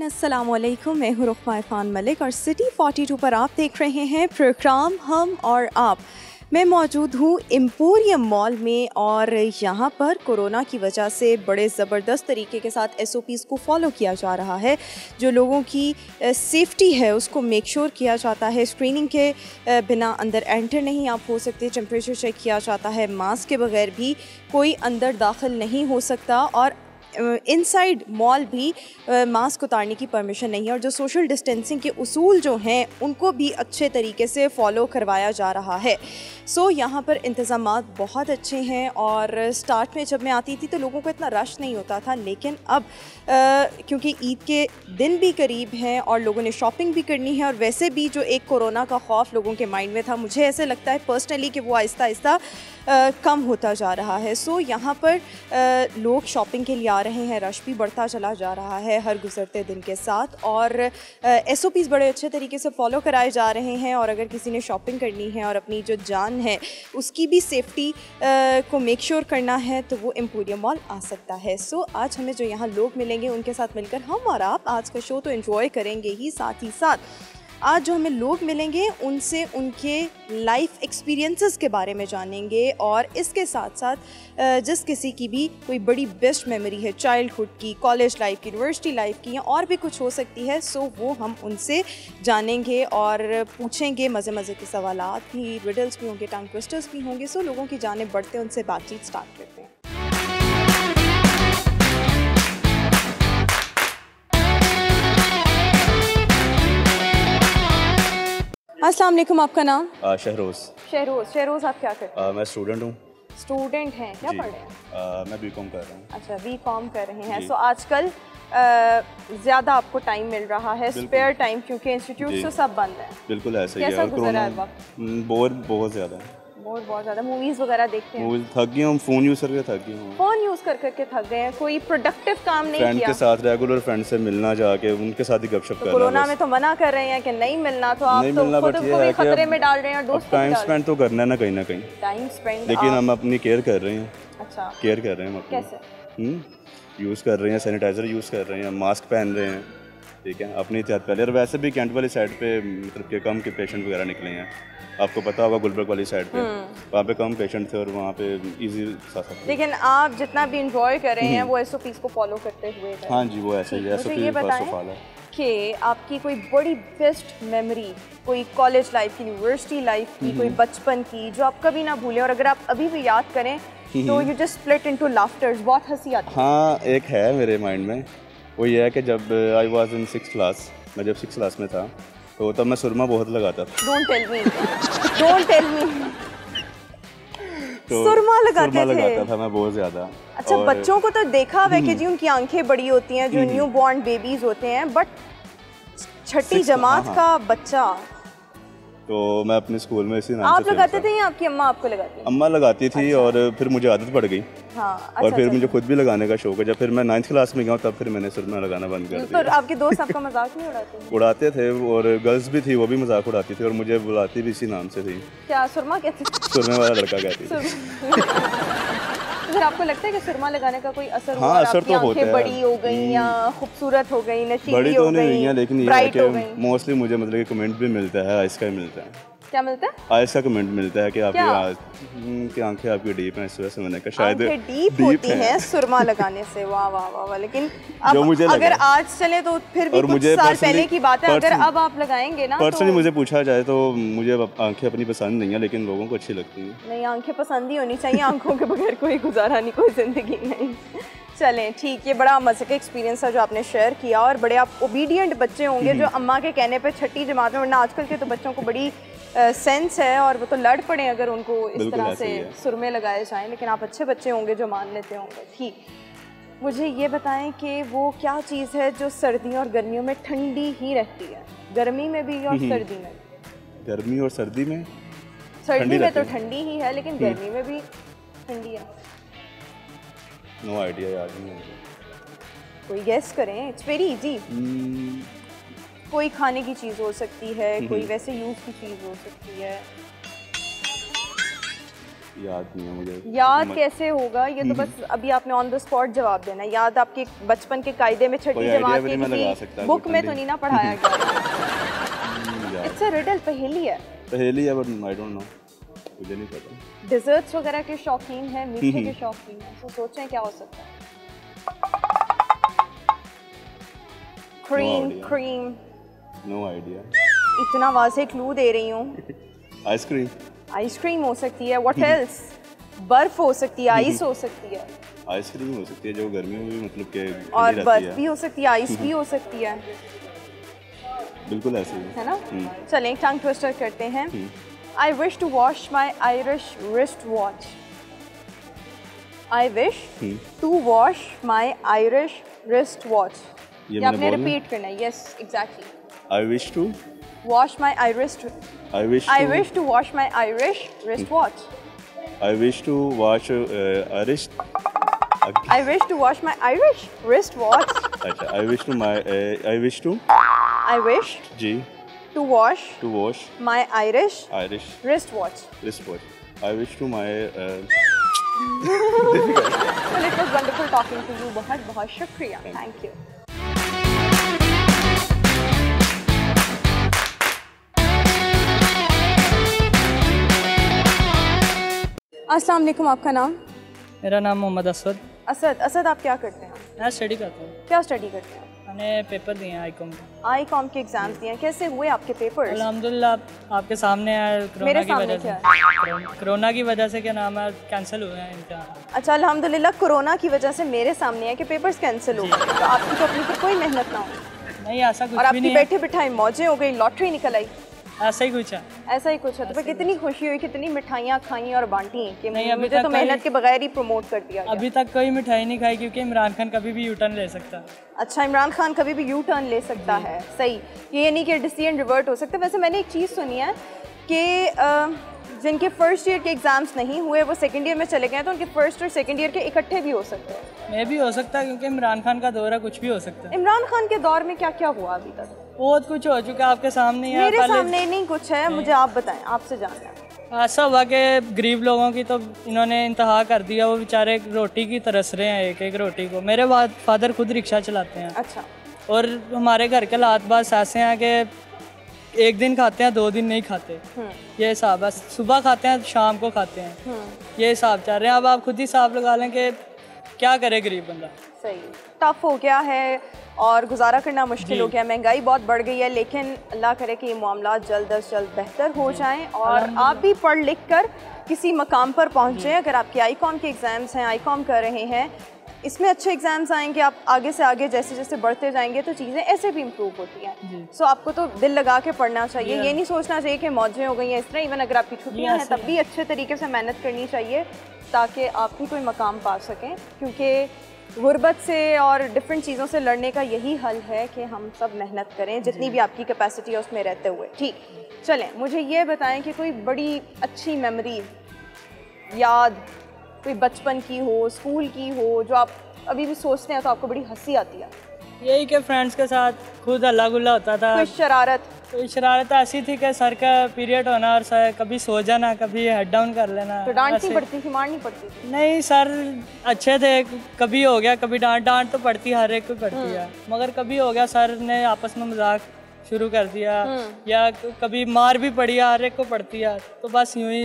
Everyone, अस्सलाम वालेकुम। मैं हूँ रुखमा इरफान मलिक और सिटी 42 पर आप देख रहे हैं प्रोग्राम हम और आप। मैं मौजूद हूँ एम्पोरियम मॉल में और यहाँ पर कोरोना की वजह से बड़े ज़बरदस्त तरीके के साथ SOPs को फॉलो किया जा रहा है। जो लोगों की सेफ्टी है उसको मेक श्योर किया जाता है। स्क्रीनिंग के बिना अंदर एंटर नहीं आप हो सकते। टेम्परेचर चेक किया जाता है। मास्क के बगैर भी कोई अंदर दाखिल नहीं हो सकता और इनसाइड मॉल भी मास्क उतारने की परमिशन नहीं है। और जो सोशल डिस्टेंसिंग के उसूल जो हैं उनको भी अच्छे तरीके से फ़ॉलो करवाया जा रहा है। सो यहाँ पर इंतज़ामात बहुत अच्छे हैं और स्टार्ट में जब मैं आती थी तो लोगों को इतना रश नहीं होता था, लेकिन अब क्योंकि ईद के दिन भी करीब हैं और लोगों ने शॉपिंग भी करनी है और वैसे भी जो एक कोरोना का खौफ लोगों के माइंड में था, मुझे ऐसे लगता है पर्सनली कि वो आहिस्ता आहिस्ता कम होता जा रहा है। सो यहाँ पर लोग शॉपिंग के लिए आ रहे हैं, रश भी बढ़ता चला जा रहा है हर गुजरते दिन के साथ और SOPs बड़े अच्छे तरीके से फॉलो कराए जा रहे हैं। और अगर किसी ने शॉपिंग करनी है और अपनी जो जान है उसकी भी सेफ्टी को मेक श्योर करना है तो वो एम्पोरियम मॉल आ सकता है। सो आज हमें जो यहाँ लोग मिलेंगे उनके साथ मिलकर हम और आप आज का शो तो एंजॉय करेंगे ही, साथ ही साथ आज जो हमें लोग मिलेंगे उनसे उनके लाइफ एक्सपीरियंसेस के बारे में जानेंगे और इसके साथ साथ जिस किसी की भी कोई बड़ी बेस्ट मेमोरी है चाइल्डहुड की, कॉलेज लाइफ की, यूनिवर्सिटी लाइफ की या और भी कुछ हो सकती है, सो वो हम उनसे जानेंगे और पूछेंगे। मज़े मज़े के सवालात भी, रिडल्स भी होंगे, टंग ट्विस्टर्स भी होंगे। सो लोगों की जाने बढ़ते उनसे बातचीत स्टार्ट करते हैं। अस्सलाम वालेकुम, आपका नाम? शहरोज़। शहरोज़ आप क्या करते हैं? मैं स्टूडेंट हूँ। स्टूडेंट हैं, क्या पढ़ रहे हैं? मैं BCom कर रहा हूँ। अच्छा, BCom कर रहे हैं। सो आजकल ज़्यादा आपको टाइम मिल रहा है, स्पेयर टाइम, क्योंकि इंस्टीट्यूट तो सब बंद है। बिल्कुल ऐसा ही है। कैसा गुजरा है वक्त? बोर बहुत ज़्यादा। बहुत ज़्यादा। मूवीज़ वगैरह देखते हैं? मूवीज़ थक गया हूँ, फ़ोन यूज़ करके थक गया हूँ। फ़ोन यूज़ कर करके थक गए हैं, कोई प्रोडक्टिव काम नहीं फ्रेंड किया? के साथ, रेगुलर फ्रेंड से मिलना, जाके उनके साथ ही गपशप करना। कोरोना में तो मना कर रहे हैं कि नहीं मिलना, तो आप तो खुद को भी खतरे में डाल रहे हैं, दोस्त को भी टाइम स्पेंड तो करना है ना कहीं टाइम स्पेंड। लेकिन हम अपनी केयर कर रहे हैं। अच्छा, केयर कर रहे हैं हम अपनी। कैसे? यूज़ कर रहे हैं, सैनिटाइज़र यूज़ कर रहे हैं, मास्क पहन रहे हैं, ठीक है, अपनी एहतियात पहले। और वैसे भी कैंट वाली साइड पे मतलब के कम के पेशेंट वगैरह निकले हैं, आपको पता होगा गुलबर्ग वाली साइड पे वहाँ पे कम पेशेंट थे और वहाँ पे इजी था सब। लेकिन आप जितना भी इंजॉय कर रहे हैं वो SOPs को फॉलो करते हुए है। हाँ जी, वो ऐसा ही है। मुझे ये बताएं कि आपकी कोई बड़ी बेस्ट मेमोरी, कोई कॉलेज लाइफ की, यूनिवर्सिटी लाइफ की, कोई बचपन की जो आप कभी ना भूलें और अगर आप अभी भी याद करें तो you just split into laughters, बहुत हंसी आती है। हाँ, एक है मेरे माइंड में, वो ये है कि जब I was in 6th class, मैं जब 6th क्लास में था तो तब मैं सुरमा बहुत लगाता था। डोंट टेल मी तो सुरमा लगाता था मैं बहुत ज़्यादा। अच्छा, बच्चों को तो देखा हुआ है कि जी उनकी आंखें बड़ी होती हैं, जो न्यू बॉर्न बेबीज होते हैं, बट छठी जमात का बच्चा। तो मैं अपने स्कूल में इसी नाम आप लगाते थे या आपकी अम्मा आपको लगाती थी? अम्मा लगाती थी। अच्छा। और फिर मुझे आदत पड़ गई। हाँ, और फिर मुझे खुद भी लगाने का शौक है। जब फिर मैं 9th क्लास में गया तब फिर मैंने सुरमा लगाना बंद कर दिया। तो आपके दोस्त आपका मजाक नहीं उड़ाते? उड़ाते थे, और गर्ल्स भी थी, वो भी मजाक उड़ाती थी और मुझे बुलाती भी इसी नाम से थी। क्या सुरमा कहती थी? सुरमे वाला लड़का कहती थी। फिर आपको लगता है कि सुरमा लगाने का कोई असर हुआ? हाँ, असर तो होता है। बड़ी हो गई या खूबसूरत हो गई, नशीली बड़ी तो नहीं हुई हैं, लेकिन ये है कि मोस्टली मुझे मतलब कि कमेंट भी मिलता है, आइस का ही मिलता है। क्या मिलता है? आइस का कमेंट मिलता है कि आपकी आंखें आपकी डीप हैं, इस वजह से मैंने कहा शायद डीप होती हैं सुरमा लगाने से। वाह वाह वाह वाह। लेकिन अब अगर आज चले तो फिर भी कुछ साल पहले की बात है, अगर अब आप लगाएंगे ना, पर्सनली मुझे पूछा जाए तो मुझे आंखें अपनी पसंद नहीं है, लेकिन लोगों को अच्छी लगती हैं। नहीं, आंखें पसंद ही होनी चाहिए, आंखों के बगैर कोई गुजारा नहीं, कोई जिंदगी नहीं। चलें ठीक, ये बड़ा मज़े का एक्सपीरियंस है जो आपने शेयर किया और बड़े आप ओबीडियंट बच्चे होंगे जो अम्मा के कहने पे छठी जमात में, वरना आजकल के तो बच्चों को बड़ी सेंस है और वो तो लड़ पड़े अगर उनको इस तरह से सुरमे लगाए जाएं, लेकिन आप अच्छे बच्चे होंगे जो मान लेते होंगे। ठीक, मुझे ये बताएं कि वो क्या चीज़ है जो सर्दियों और गर्मियों में ठंडी ही रहती है? गर्मी में भी और सर्दी में? गर्मी और सर्दी में? सर्दी में तो ठंडी ही है, लेकिन गर्मी में भी ठंडी है। नो आइडिया यार। कोई गेस करें, इट्स वेरी इजी। कोई खाने की चीज़ हो सकती है, कोई वैसे यूज़ की चीज़ हो सकती है। याद नहीं है मुझे। याद कैसे होगा, ये तो बस अभी आपने ऑन द स्पॉट जवाब देना है। याद आपके बचपन के कायदे में छठी जमात की किसी बुक में तो नहीं ना पढ़ाया गया? इट्स अ रिडल, पहेली है। पहेली है, बट आई डोंट नो, मुझे नहीं पता। डिजर्ट्स वगैरह के शौकीन हैं, मीठे के शौकीन हैं, तो सोचें क्या हो सकता है। Cream no idea. इतना वाज़ेह क्लू दे रही हूँ। आइसक्रीम। आइसक्रीम हो सकती है। What else? बर्फ हो सकती है, आइस हो सकती है। आइसक्रीम हो सकती है जो गर्मियों में भी मतलब के और बर्फ भी हो सकती है, आइस भी हो सकती है। बिल्कुल ऐसे ही है ना। चलें टंग ट्विस्टर करते हैं। I wish to wash my Irish wrist watch. I wish to wash my Irish wrist watch. ये आपने रिपीट करना है। Yes exactly. I wish to wash my iris I wish to wash my Irish wristwatch. I wish to wash Irish. I wish to wash my Irish wristwatch. अच्छा, I wish to I wish जी to wash my Irish wristwatch. I wish to my Well, it was wonderful talking to you. बहुत बहुत शुक्रिया. Thank you. अस्सलाम वालेकुम, आपका नाम? मेरा नाम मोहम्मद असद। असद, आप क्या करते हैं? मैं स्टडी करता हूँ। क्या स्टडी करते हैं? मैंने पेपर दिए हैं आईकॉम के एग्जाम्स दिए हैं। कैसे हुए आपके पेपर्स? अल्हम्दुलिल्लाह आपके सामने है। कोरोना की वजह से क्या नाम है कैंसिल हुए हैं इम्तिहान। अच्छा, अल्हम्दुलिल्लाह कोरोना की वजह से मेरे सामने है कि पेपर्स कैंसिल हो गए। तो आपकी तो अपनी कोई मेहनत ना हो। नहीं, ऐसा कुछ और भी नहीं है। बैठे बिठाए मौजें हो गई, लॉटरी निकल आई, ऐसा ही कुछ है। ऐसा ही कुछ है। तो फिर कितनी खुशी हुई, कितनी मिठाइयाँ खाई और बांटी कि मुझे तो मेहनत के बगैर ही प्रमोट कर दिया गया। अभी तक कोई मिठाई नहीं खाई क्योंकि इमरान खान कभी भी यू टर्न ले सकता है। अच्छा, इमरान खान कभी भी यू टर्न ले सकता है। सही, ये नहीं कि डिसीजन रिवर्ट हो सकता है। वैसे मैंने एक चीज़ सुनी है कि जिनके फर्स्ट ईयर के एग्जाम्स नहीं हुए वो सेकंड ईयर में चले गए, तो उनके फर्स्ट और सेकंड ईयर के इकट्ठे भी हो सकते हैं। मे भी हो सकता है क्योंकि इमरान खान का दौर है, कुछ भी हो सकता है। इमरान खान के दौर में क्या क्या हुआ अभी तक? बहुत कुछ हो चुका है, आपके सामने ही है। मेरे सामने नहीं कुछ है, मुझे आप बताएं, आपसे जानना है। ऐसा हुआ कि गरीब लोगों की तो इन्होंने इंतहा कर दिया, वो बेचारे रोटी की तरस रहे हैं, एक एक रोटी को। मेरे फादर खुद रिक्शा चलाते हैं। अच्छा। और हमारे घर के हालात बस ऐसे हैं कि एक दिन खाते हैं, 2 दिन नहीं खाते, ये हिसाब है। सुबह खाते हैं, शाम को खाते हैं, ये हिसाब चल रहे हैं। अब आप खुद ही हिसाब लगा लें कि क्या करे गरीब बंदा। सही, टफ हो गया है और गुजारा करना मुश्किल हो गया, महंगाई बहुत बढ़ गई है। लेकिन अल्लाह करे कि ये मामला जल्द अज जल्द बेहतर हो जाएं और आप भी पढ़ लिख कर किसी मकाम पर पहुँचें। अगर आपके आईकॉम के एग्ज़ाम्स हैं, आईकॉम कर रहे हैं, इसमें अच्छे एग्जाम्स आएंगे, आप आगे से आगे जैसे जैसे बढ़ते जाएंगे तो चीज़ें ऐसे भी इम्प्रूव होती हैं। सो आपको तो दिल लगा के पढ़ना चाहिए, ये नहीं सोचना चाहिए कि मौजें हो गई हैं। इस तरह इवन अगर आपकी छुट्टियां हैं तब भी अच्छे तरीके से मेहनत करनी चाहिए ताकि आप भी कोई मकाम पा सकें, क्योंकि गुर्बत से और डिफरेंट चीज़ों से लड़ने का यही हल है कि हम सब मेहनत करें जितनी भी आपकी कैपेसिटी है उसमें रहते हुए। ठीक, चलें मुझे ये बताएं कि कोई बड़ी अच्छी मेमोरी, याद कोई बचपन की हो, स्कूल की हो, जो आप अभी भी सोचते हैं तो आपको बड़ी हंसी आती है। यही कि फ्रेंड्स के साथ खुद हल्ला गुल्ला होता था। कोई शरारत ऐसी थी कि सर का पीरियड होना और सर कभी सो जाना, कभी हेड डाउन कर लेना। तो डांट नहीं पड़ती थी, मार नहीं पड़ती थी? नहीं, सर अच्छे थे। कभी हो गया, कभी डांट तो पड़ती, हर एक को पड़ती है, मगर कभी हो गया सर ने आपस में मजाक शुरू कर दिया या कभी मार भी पड़ी, हर एक को पड़ती है। तो बस यूँ ही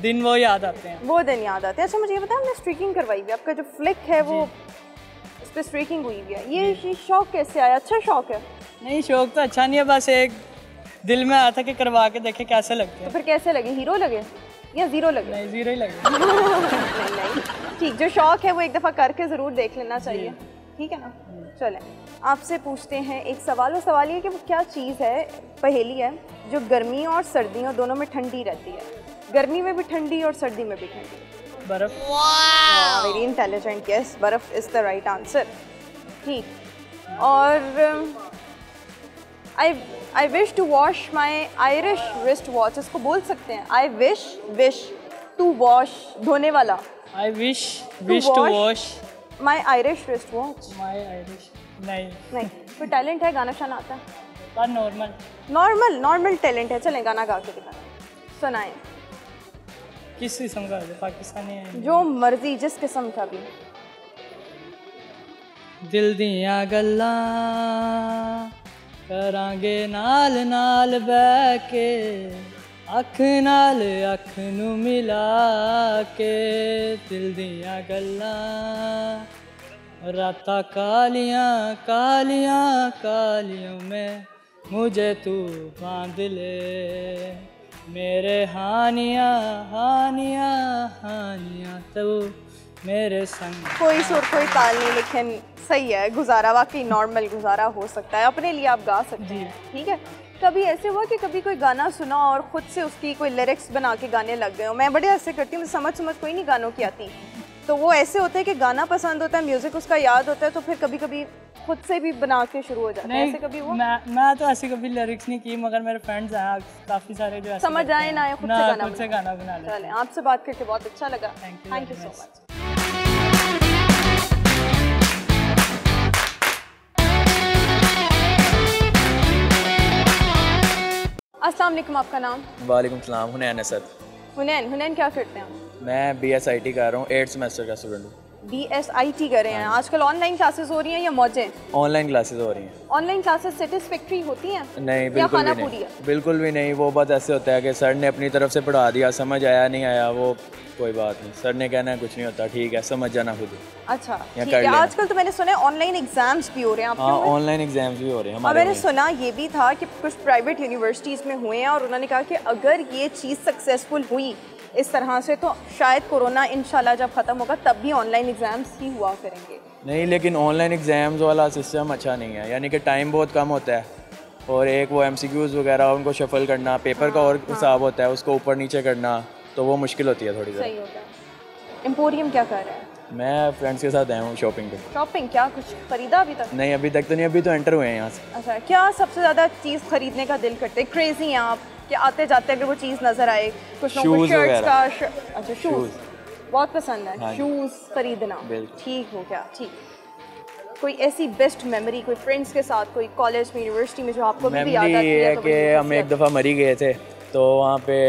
दिन वो याद आते हैं। वो दिन याद आते हैं। अच्छा, मुझे ये बताया, हमने स्ट्रीकिंग करवाई हुई, आपका जो फ्लिक है वो उस पर स्ट्रीकिंग हुई हुई है, ये शौक कैसे आया? अच्छा शौक है? नहीं, शौक तो अच्छा नहीं है, बस एक दिल में आया था कि करवा के देखे कैसे लगते हैं। तो फिर कैसे लगे? हीरो लगे या जीरो लगे? नहीं, जीरो ही लगे। नहीं, ठीक, जो शौक है वो एक दफ़ा करके ज़रूर देख लेना चाहिए, ठीक है ना। चलें आपसे पूछते हैं एक सवाल। वो सवाल ये कि वो क्या चीज़ है, पहेली है, जो गर्मियों और सर्दियों दोनों में ठंडी रहती है? गर्मी में भी ठंडी और सर्दी में भी ठंडी। बर्फ। Very intelligent, yes, barf is the right answer. ठीक, और I wish to wash my Irish wrist watch, इसको बोल सकते हैं? आई विश टू वॉश, धोने वाला। I wish to wash my Irish wrist watch. My Irish नहीं, कोई टैलेंट है? गाना शाना आता है? नॉर्मल टैलेंट है। चलें गाना गा के दिखाएं, सुनाएं। किस किस्म का पाकिस्तानी है? जो मर्जी जिस किस्म का भी। दिल दियां गल्लां करांगे नाल नाल बह के, अख नाल अख नू मिला के, दिल दियां गल्लां रातां कालियां कालियां कालियों में मुझे तू बांध ले, मेरे हानियां हानियां हानियां तो मेरे संग। कोई सुर कोई ताल नहीं, लेकिन सही है, गुजारा वाकई नॉर्मल गुजारा हो सकता है, अपने लिए आप गा सकते हैं, ठीक है। कभी ऐसे हुआ कि कभी कोई गाना सुना और ख़ुद से उसकी कोई लिरिक्स बना के गाने लग गए हो? मैं बड़े ऐसे करती हूँ, समझ कोई नहीं गानों की आती, तो वो ऐसे होते हैं कि गाना पसंद होता है, म्यूज़िक उसका याद होता है, तो फिर कभी कभी खुद से भी बना के शुरू हो जाता है। ऐसे कभी हुआ? मैं तो ऐसे कभी लिरिक्स नहीं की, मगर मेरे फ्रेंड्स हैं काफ़ी सारे जो समझ आए ना आए खुद से गाना बना लेते हैं। चलें, आपसे बात करके बहुत अच्छा लगा, थैंक यू सो मच। अस्सलाम वालेकुम, आपका नाम? वालेकुम सलाम, हुनैन असद। हुनैन क्या करते हैं? मैं BSIT कर रहा हूँ, 8th सेमेस्टर का स्टूडेंट हूँ। BSIT कर रहे हैं। आजकल ऑनलाइन क्लासेस हो रही हैं या मौजें? ऑनलाइन क्लासेस हो रही हैं। ऑनलाइन क्लासेस सेटिस्फैक्ट्री होती हैं? नहीं, बिल्कुल भी नहीं, बिल्कुल भी नहीं। वो बात ऐसे होता है कि सर ने अपनी तरफ से पढ़ा दिया, समझ आया नहीं आया वो कोई बात नहीं, सर ने कहना है कुछ नहीं होता, ठीक है, समझ जाना खुद। अच्छा, ठीक है। आजकल तो मैंने सुना है ऑनलाइन एग्जाम्स भी हो रहे हैं। हाँ, ऑनलाइन एग्जाम्स भी हो रहे हैं हमारे। मैंने सुना ये भी था कि कुछ प्राइवेट यूनिवर्सिटीज़ में हुए हैं और उन्होंने कहा कि अगर ये चीज़ सक्सेसफुल हुई इस तरह से, तो शायद कोरोना इंशाल्लाह जब ख़त्म होगा तब भी ऑनलाइन एग्ज़ाम्स ही हुआ करेंगे। नहीं, लेकिन ऑनलाइन एग्ज़ाम्स वाला सिस्टम अच्छा नहीं है, यानी कि टाइम बहुत कम होता है, और एक वो MCQs वगैरह उनको शफल करना, पेपर का और हिसाब होता है, उसको ऊपर नीचे करना, तो वो मुश्किल होती है थोड़ी सी। सही होता है। एम्पोरियम क्या कर रहा है? मैं फ्रेंड्स के साथ आया हूँ शॉपिंग पे। शॉपिंग क्या कुछ खरीदा अभी तक? नहीं, अभी तक तो नहीं, अभी तो एंटर हुए हैं यहाँ से। अच्छा, क्या सबसे ज़्यादा चीज़ खरीदने का दिल करते? क्रेजी हैं आप कि आते जाते अगर वो चीज़ नज़र आए, कुछ लोगों को शर्ट्स का अच्छा शूज़ बहुत पसंद है। हाँ, शूज़ खरीदना ठीक हो गया। ठीक, कोई ऐसी बेस्ट मेमोरी कोई फ्रेंड्स के साथ, कोई कॉलेज में, यूनिवर्सिटी में जो आपको भी याद आती है? कि हम एक दफ़ा मरी गए थे, तो वहाँ पे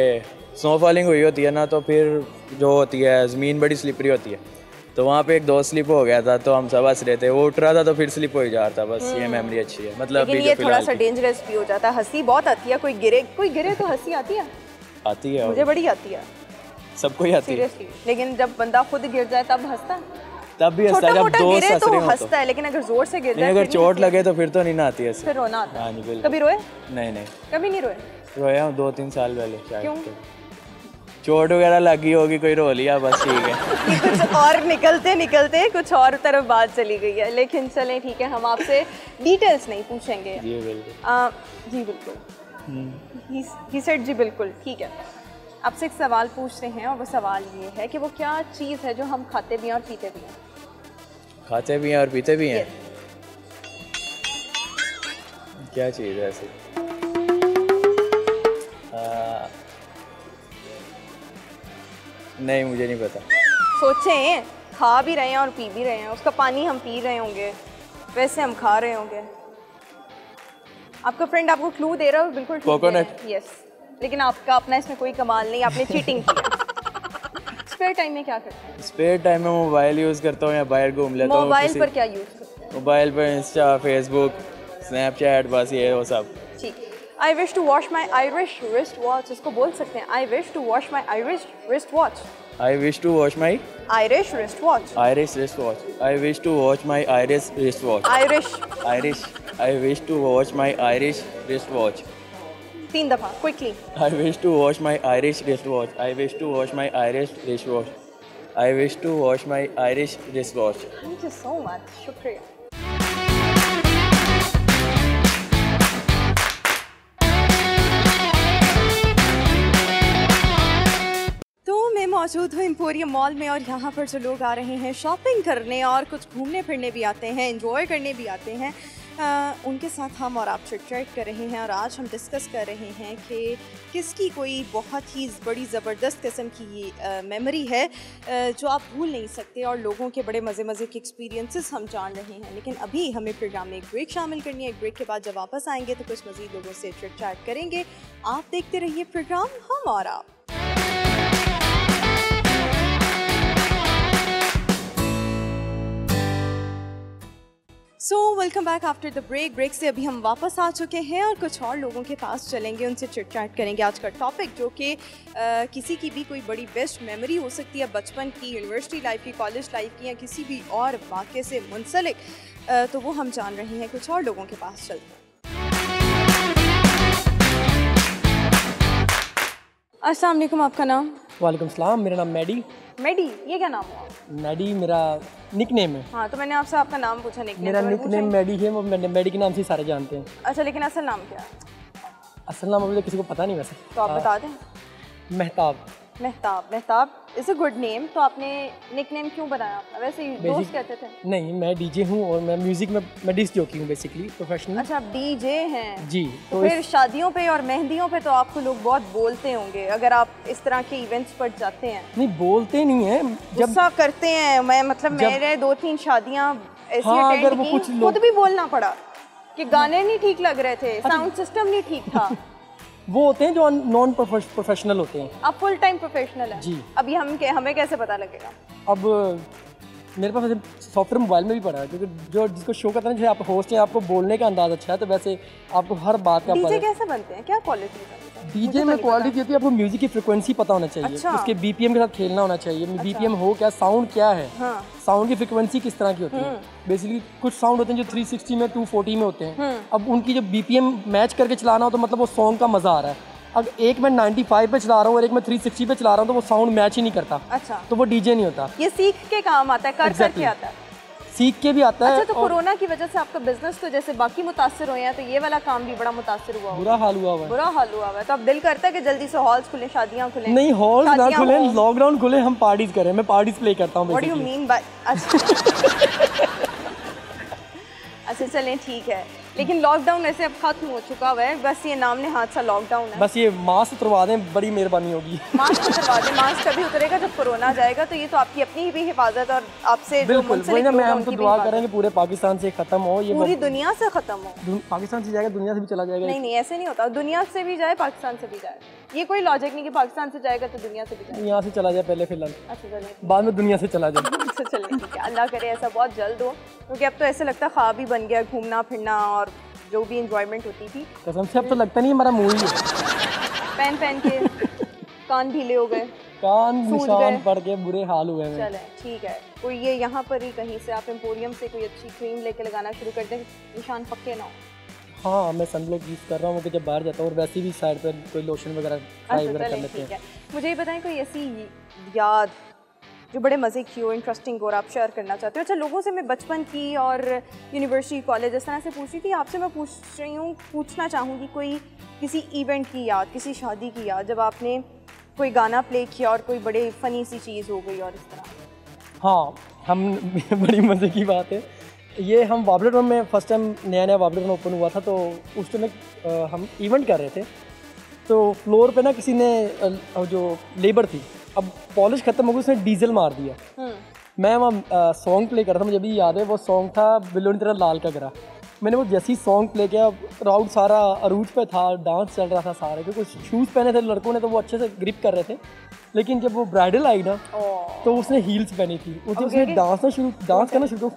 स्नो फॉलिंग हुई होती है ना, तो फिर जो होती है ज़मीन बड़ी स्लिपरी होती है, तो वहाँ पे एक दोस्त स्लिप हो गया था, तो हम सब हंस रहे थे, वो उठ रहा था तो फिर स्लिप हो ही जा रहा था। बस ये मेमोरी अच्छी है, मतलब लेकिन ये थोड़ा सा डेंजरस भी हो जाता है। हंसी बहुत आती है, कोई गिरे तो हंसी आती है? आती है, मुझे बड़ी आती है, सबको ही आती है। लेकिन जब बंदा खुद गिर जाए तब हंसता है? तब भी हंसता है, जब दोस्त हंस रहे हो हंसता है, लेकिन अगर जोर से गिर जाए, अगर चोट लगे तो फिर तो नहीं ना आती है, फिर रोना आता है। हाँ जी, बिल्कुल। कभी रोए? नहीं, कभी नहीं रोए? रोया हूँ 2-3 साल पहले शायद, चोट वगैरह लगी होगी, कोई रो लिया, बस ठीक है। कुछ और निकलते कुछ और तरफ बात चली गई है, लेकिन चलें ठीक है, हम आपसे डिटेल्स नहीं पूछेंगे। जी बिल्कुल। जी बिल्कुल, ही सेड जी बिल्कुल, ठीक है। आपसे एक सवाल पूछ रहे हैं और वो सवाल ये है कि वो क्या चीज़ है जो हम खाते भी हैं और पीते भी हैं? खाते भी हैं और पीते भी हैं? क्या चीज़ है ऐसी? नहीं, मुझे नहीं पता। सोचें, खा भी रहे हैं और पी भी रहे हैं, उसका पानी हम पी रहे होंगे, वैसे हम खा रहे होंगे। आपका फ्रेंड आपको क्लू दे रहा है, बिल्कुल कोकोनट। यस, लेकिन आपका अपना इसमें कोई कमाल नहीं, आपने चीटिंग की। स्पेयर टाइम में क्या करते हैं? स्पेयर टाइम में मोबाइल यूज़ करता हूँ या बाहर घूम लेता हूँ। मोबाइल पर क्या यूज़ करते हैं? मोबाइल पर इंस्टा, फेसबुक, स्नैपचैट, बस ये वो सब। ठीक। I wish to wash my Irish wrist watch, इसको बोल सकते हैं। I wish to wash my Irish wrist watch. I wish to wash my Irish wrist watch. Irish wrist watch. I wish to wash my Irish wrist watch. Irish. I wish to wash my Irish wrist watch. 3 दफा, quickly. I wish to wash my Irish wrist watch. I wish to wash my Irish wrist watch. I wish to wash my Irish wrist watch. Thank you so much. शुक्रिया। मौजूद हूँ emporium mall में और यहाँ पर जो लोग आ रहे हैं शॉपिंग करने और कुछ घूमने फिरने भी आते हैं, एंजॉय करने भी आते हैं, उनके साथ हम और आप चिट कर रहे हैं। और आज हम डिस्कस कर रहे हैं कि किसकी कोई बहुत ही बड़ी ज़बरदस्त किस्म की मेमोरी है जो आप भूल नहीं सकते, और लोगों के बड़े मज़े के एक्सपीरियंसेस हम जान रहे हैं। लेकिन अभी हमें प्रोग्राम में एक ब्रेक शामिल करनी है। एक ब्रेक के बाद जब वापस आएंगे तो कुछ मज़ीद लोगों से चिट करेंगे। आप देखते रहिए प्रोग्राम हम और आप। So welcome back after the break से अभी हम वापस आ चुके हैं और कुछ और लोगों के पास चलेंगे, उनसे चिट चैट करेंगे आज का टॉपिक, जो कि किसी की भी कोई बड़ी बेस्ट मेमोरी हो सकती है बचपन की, यूनिवर्सिटी लाइफ की, कॉलेज लाइफ की, या किसी भी और वाक़े से मुंसलिक। तो वो हम जान रहे हैं, कुछ और लोगों के पास चलते हैं। अस्सलाम वालेकुम, आपका नाम? वालेकुम सलाम, मेरा नाम मैडी। मैडी, ये क्या नाम हुआ? मैडी मेरा निक नेम है। हाँ, तो मैंने आपसे आपका नाम पूछा। निक मेरा निक नेम मैडी है, वो मैडी के नाम से सारे जानते हैं। अच्छा, लेकिन असल नाम क्या है? असल नाम मुझे किसी को पता नहीं वैसे। तो आप बता दें। Mehtab. Mehtab is a good name. तो आपने निक नेम क्यों बनाया अपना? वैसे ही दोस्त कहते थे? नहीं, मैं डीजे हूँ और मैं म्यूजिक में मैं डिस्क जॉकी हूँ बेसिकली, प्रोफेशनल। अच्छा, आप डीजे हैं जी। तो फिर शादियों पे और मेहंदियों पे तो आपको लोग बहुत बोलते होंगे, अगर आप इस तरह के इवेंट्स पर जाते हैं? नहीं, बोलते नहीं है, गुस्सा करते हैं। मैं मतलब मेरे 2-3 शादियाँ ऐसी अटेंड की, खुद भी बोलना पड़ा कि गाने नहीं ठीक लग रहे थे, साउंड सिस्टम नहीं ठीक था। वो होते हैं जो नॉन प्रोफेशनल होते हैं। आप फुल टाइम प्रोफेशनल हैं जी। अभी हमें कैसे पता लगेगा? अब मेरे पास सॉफ्टवेयर मोबाइल में भी पड़ा है, क्योंकि जो जिसको शो करता है, जैसे आप होस्ट हैं, आपको बोलने का अंदाज अच्छा है, तो वैसे आपको हर बात का पता है। डीजे कैसे बनते हैं, क्या क्वालिटी है? डीजे में क्वालिटी होती है, आपको म्यूजिक की फ्रीक्वेंसी पता होना चाहिए। अच्छा। उसके बीपीएम के साथ खेलना होना चाहिए। बीपीएम हो क्या, साउंड क्या है, साउंड की फ्रीक्वेंसी किस तरह की होती है। बेसिकली कुछ साउंड होते हैं जो 360 में 240 में होते हैं। अब उनकी जो बीपीएम मैच करके चलाना हो, तो मतलब वो सॉन्ग का मजा आ रहा है। अगर एक मैं 95 पे चला रहा हूँ और एक मैं 360 पे चला रहा हूँ, तो वो साउंड मैच ही नहीं करता। अच्छा। तो वो डीजे नहीं होता। ये सीख के काम आता है, करके आता है। सीख के भी आता है। अच्छा, तो कोरोना की वजह से आपका बिजनेस तो जैसे बाकी मुतासिर हुए हैं, तो ये वाला काम भी बड़ा मुतासिर हुआ? बुरा हाल हुआ है। बुरा हाल हुआ है। तो अब दिल करता है कि जल्दी से हॉल्स खुले, शादियां खुले? नहीं, हॉल्स ना खुले, लॉकडाउन खुले, हम पार्टीज करें। मैं पार्टीज प्ले करता हूँ। What do you mean bye? अच्छा, चलें, ठीक है। लेकिन लॉकडाउन ऐसे अब खत्म हो चुका हुआ है, बस ये नाम ने हाथ सा लॉकडाउन है। बस ये मास्क उतरवा दें, बड़ी मेहरबानी होगी। मास्क उतरवा दें। मास्क तभी उतरेगा जब कोरोना जाएगा। तो ये तो आपकी अपनी भी हिफाजत और आपसे जो मुंसलिक लोग हैं, हम तो दुआ करेंगे पूरे पाकिस्तान से खत्म हो, ये पूरी दुनिया से खत्म हो। पाकिस्तान से जाएगा, दुनिया से भी चला जाएगा। नहीं, ऐसे नहीं होता। दुनिया से भी जाए, पाकिस्तान से भी जाए, ये कोई लॉजिक नहीं कि पाकिस्तान से जाएगा तो दुनिया से भी जाए। यहाँ से चला जाए पहले फिलहाल। अच्छा, चलिए, बाद में दुनिया से चला जाए। चलिए, ठीक है। अल्लाह करे ऐसा बहुत जल्द हो, क्योंकि अब तो ऐसे लगता है ख्वाब ही बन गया, घूमना फिरना और जो भी एंजॉयमेंट होती थी। कसम से अब तो लगता नहीं हमारा मुंह ही है। पहन के कान ढीले हो गए, कान निशान पड़ के बुरे हाल हुए हैं। चले, ठीक है। कोई ये यहाँ पर ही कहीं से आप एम्पोरियम से कोई अच्छी क्रीम लेके लगाना शुरू कर दें, निशान पक्के ना हो। हाँ, मैं सनब्लॉक यूज़ कर रहा हूँ, जब बाहर जाता हूँ, और वैसे भी साइड पर कोई लोशन वगैरह कर लेते हैं। मुझे ये बताएं, कोई ऐसी याद जो बड़े मज़े की हो, इंटरेस्टिंग हो, और आप शेयर करना चाहते हो? अच्छा, लोगों से मैं बचपन की और यूनिवर्सिटी, कॉलेज इस तरह से पूछ रही थी, आपसे मैं पूछना चाहूँगी कोई किसी इवेंट की याद, किसी शादी की याद, जब आपने कोई गाना प्ले किया और कोई बड़े फ़नी सी चीज़ हो गई और इस तरह। हाँ, हम बड़ी मज़े की बात है ये। हम वाबलेटन में फर्स्ट टाइम नया वाबलेटन ओपन हुआ था, तो उस टाइम हम इवेंट कर रहे थे। तो फ्लोर पे ना किसी ने जो लेबर थी, अब पॉलिश खत्म हो गई, उसने डीजल मार दिया। मैं वहाँ सॉन्ग प्ले कर रहा था, मुझे अभी याद है, वो सॉन्ग था बिलोनी तेरा लाल का गरा। मैंने वो जैसी सॉन्ग प्ले किया, क्राउड सारा अरूज पे था, डांस चल रहा था सारे, क्योंकि शूज़ पहने थे लड़कों ने, तो वो अच्छे से ग्रिप कर रहे थे। लेकिन जब वो ब्राइडल आई ना, तो उसने हील्स पहनी थी, उसने डांस करना शुरू,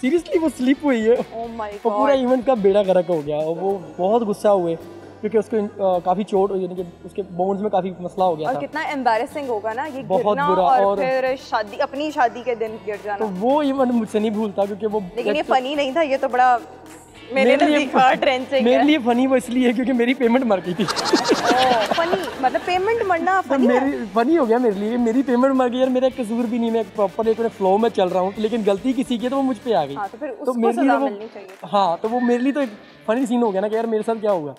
सीरियसली वो स्लिप हुई है। तो पूरा इवेंट का बेड़ा गर्क हो गया, और वो बहुत गुस्सा हुए, क्योंकि उसको काफ़ी चोट, यानी कि उसके बोन्स में काफ़ी मसला हो गया और था। कितना एम्बैरेसिंग होगा ना ये, बहुत बुरा। और फिर शादी, अपनी शादी के दिन गिर जाना, तो वो इवेंट मुझसे नहीं भूलता, क्योंकि वो, लेकिन ये फनी नहीं था, ये तो बड़ा मेरे लिए फनी वो इसलिए क्योंकि मेरी पेमेंट मर गई थी। फनी मतलब पेमेंट मरना फनी है? फनी हो गया मेरे लिए, मेरी पेमेंट मर गई यार, मेरा कसूर भी नहीं, मैं प्रॉपर एक फ्लो में चल रहा हूँ, लेकिन गलती किसी की है तो वो मुझ पे आ गई। हाँ, तो फिर उसको सजा मिलनी चाहिए। हाँ, तो वो मेरे लिए तो एक फनी सीन हो गया ना कि यार मेरे साथ क्या हुआ।